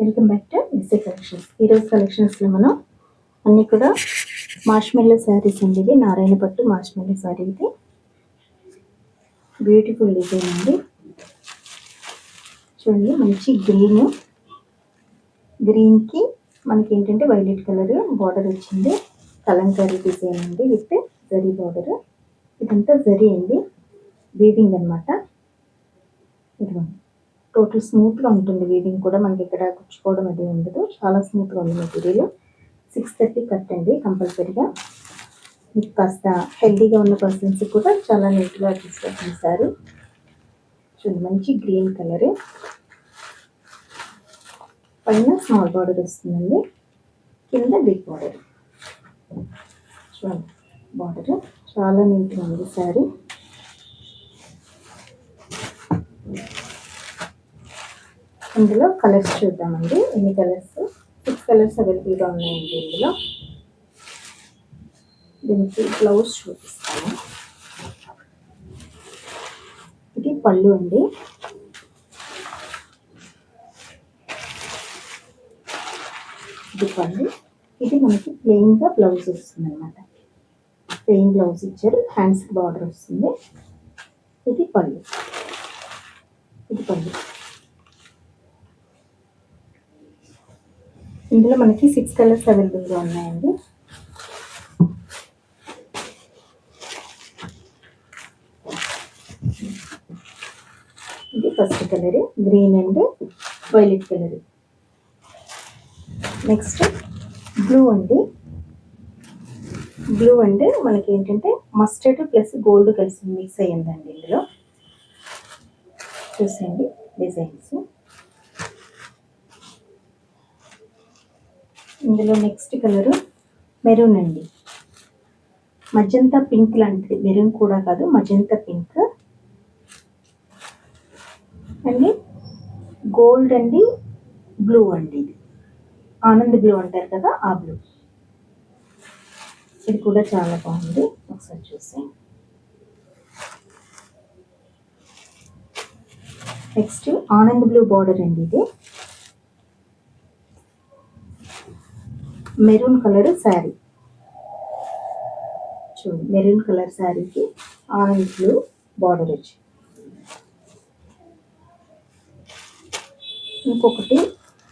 Welcome back to SA collections. ఈరోజు కలెక్షన్స్లో మనం అన్నీ కూడా మార్ష్మెల్లో శారీస్ అండి. ఇది నారాయణ పట్టు మార్ష్మెల్లో శారీ. ఇది బ్యూటిఫుల్ డిజైన్ అండి. చూడండి, మంచి గ్రీన్కి మనకి ఏంటంటే వైలెట్ కలర్ బార్డర్ వచ్చింది. కలంకారీ డిజైన్ అండి విత్ జరీ బార్డర్. ఇదంతా జరీ అండి, వీవింగ్ అనమాట. ఇదిగోండి, టోటల్ స్మూత్గా ఉంటుంది. వీవింగ్ కూడా మనకి ఇక్కడ కుచ్చుకోవడం అది ఉండదు. చాలా స్మూత్గా ఉంది మెటీరియల్. 630 కట్ అండి కంపల్సరీగా. మీకు కాస్త హెల్దీగా ఉన్న పర్సన్స్ కూడా చాలా నీట్గా తీసుకొచ్చేసారు. చూడండి, మంచి గ్రీన్ కలర్, పైన స్మాల్ బార్డర్ వస్తుందండి, కింద బిగ్ బార్డర్. చూడండి, బార్డర్ చాలా నీట్గా ఉంది శారీ. ఇందులో కలర్స్ చూద్దామండి. ఎన్ని కలర్స్? 6 కలర్స్ అవైలబుల్గా ఉన్నాయండి ఇందులో. దీనికి బ్లౌజ్ చూపిస్తాను. ఇది పళ్ళు అండి. ఇది పళ్ళు. ఇది మనకి ప్లెయిన్గా బ్లౌజ్ వస్తుంది అనమాట. ప్లెయిన్ బ్లౌజ్ ఇచ్చారు, హ్యాండ్స్కి బార్డర్ వస్తుంది. ఇది పళ్ళు. ఇది పళ్ళు. ఇందులో మనకి 6 కలర్స్ అవైలబుల్గా ఉన్నాయండి. ఇది first colour, green and violet colour. Next blue అండి. బ్లూ అండ్ మనకి ఏంటంటే మస్టర్డ్ ప్లస్ గోల్డ్ కలిసి మిక్స్ అయ్యిందండి ఇందులో. చూసేయండి డిజైన్స్. ఇందులో నెక్స్ట్ కలరు మెరూన్ అండి. మజంతా పింక్ లాంటిది, మెరూన్ కూడా కాదు, మజంతా పింక్ అండి. గోల్డ్ అండి, బ్లూ అండి. ఇది ఆనంద్ బ్లూ అంటారు కదా, ఆ బ్లూ. ఇది కూడా చాలా బాగుంది, ఒకసారి చూసేయండి. నెక్స్ట్ ఆనంద్ బ్లూ బార్డర్ అండి. ఇది మెరూన్ కలర్ శారీ. చూడండి, మెరూన్ కలర్ శారీకి ఆనంద్ బ్లూ బార్డర్ వచ్చి. ఇంకొకటి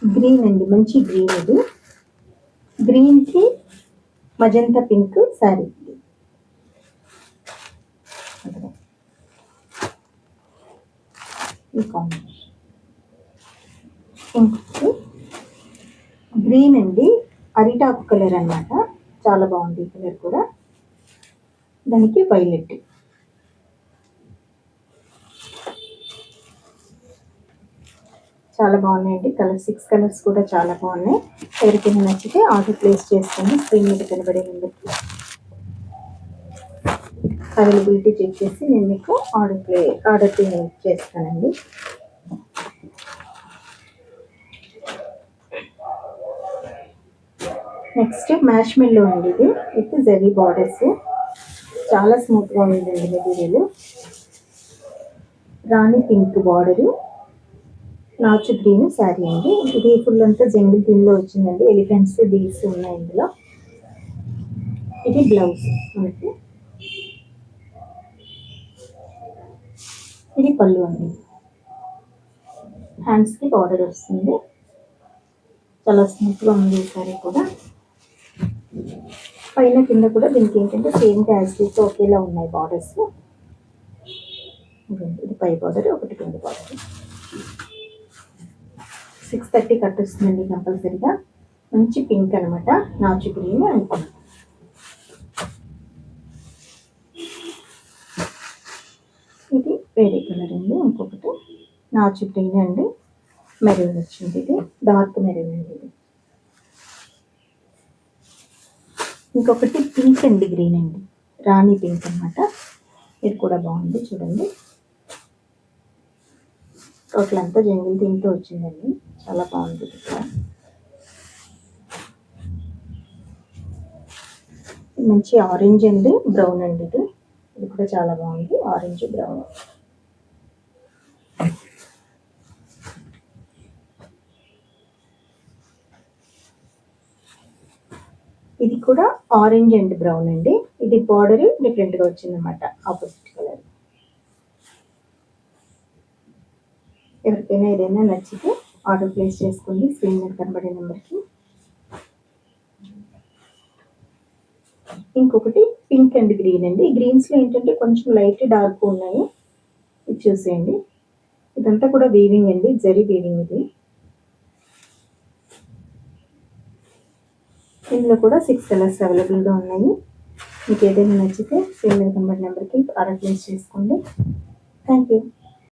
గ్రీన్ అండి, మంచి గ్రీన్. ఇది గ్రీన్కి మజంతా పింక్ శారీ. ఈ కాంబినేషన్. ఇంకొకటి గ్రీన్ అండి, అరిటాకు కలర్ అన్నమాట. చాలా బాగుంది ఈ కలర్ కూడా. దానికి వైలెట్. చాలా బాగున్నాయండి కలర్. 6 కలర్స్ కూడా చాలా బాగున్నాయి. ఎవరికైనా నచ్చితే ఆర్డర్ ప్లేస్ చేసుకోండి. స్క్రీన్ మీద కనబడే నెంబర్కి అవైలబిలిటీ చెక్ చేసి నేను మీకు ఆర్డర్ చేస్తానండి. నెక్స్ట్ మార్ష్మెల్లో అండి. ఇది విత్ జరీ బార్డర్స్. చాలా స్మూత్గా ఉందండి మెటీరియల్. రాణి పింక్ బార్డరు, నాచు గ్రీన్ శారీ అండి. ఇది ఫుల్ అంతా జంగిల్ గ్రీన్లో వచ్చిందండి. ఎలిఫెంట్స్ డీల్స్ ఉన్నాయి ఇందులో. ఇది బ్లౌజ్ మనకి. ఇది పళ్ళు అండి, హ్యాండ్స్కి బార్డర్ వస్తుంది. చాలా స్మూత్గా ఉంది ఈ శారీ కూడా. పైన కింద కూడా దీనికి ఏంటంటే సేమ్ క్యాస్టీస్ ఒకేలా ఉన్నాయి బార్డర్స్. ఇది పై బార్డర్, ఒకటి కింద బార్డర్. 630 కట్ వస్తుందండి కంపల్సరీగా. మంచి పింక్ అనమాట, నాచు గ్రీన్ అనుకున్నాను. ఇది వేరే కలర్ అండి. ఇంకొకటి నాచు గ్రీన్ అండి, మెరూన్ వచ్చింది. ఇది డార్క్ మెరూన్ అండి. ఇది ఇంకొకటి పింక్ అండి, గ్రీన్ అండి, రాణి పింక్ అనమాట. ఇది కూడా బాగుంది. చూడండి, టోటల్ అంతా జంగిల్ థీమ్తో వచ్చిందండి. చాలా బాగుంది. ఇది కూడా మంచి ఆరెంజ్ అండి, బ్రౌన్ అండి. ఇది కూడా చాలా బాగుంది, ఆరెంజ్ బ్రౌన్. ఇది కూడా ఆరెంజ్ అండ్ బ్రౌన్ అండి. ఇది బార్డర్ డిఫరెంట్గా వచ్చిందన్నమాట, ఆపోజిట్ కలర్. ఎవరికైనా ఏదైనా నచ్చితే ఆర్డర్ ప్లేస్ చేసుకోండి స్క్రీన్ మీద కనబడే నెంబర్కి. ఇంకొకటి పింక్ అండ్ గ్రీన్ అండి. గ్రీన్స్లో ఏంటంటే కొంచెం లైట్ డార్క్ ఉన్నాయి, ఇది చూసేయండి. ఇదంతా కూడా వీవింగ్ అండి, జరీ వీవింగ్ ఇది. ఇందులో కూడా 6 కలర్స్ అవైలబుల్గా ఉన్నాయి. మీకు ఏదైనా నచ్చితే స్క్రీన్ మీద కనబడే నెంబర్కి ఆర్డర్ ప్లేస్ చేసుకోండి. Thank you.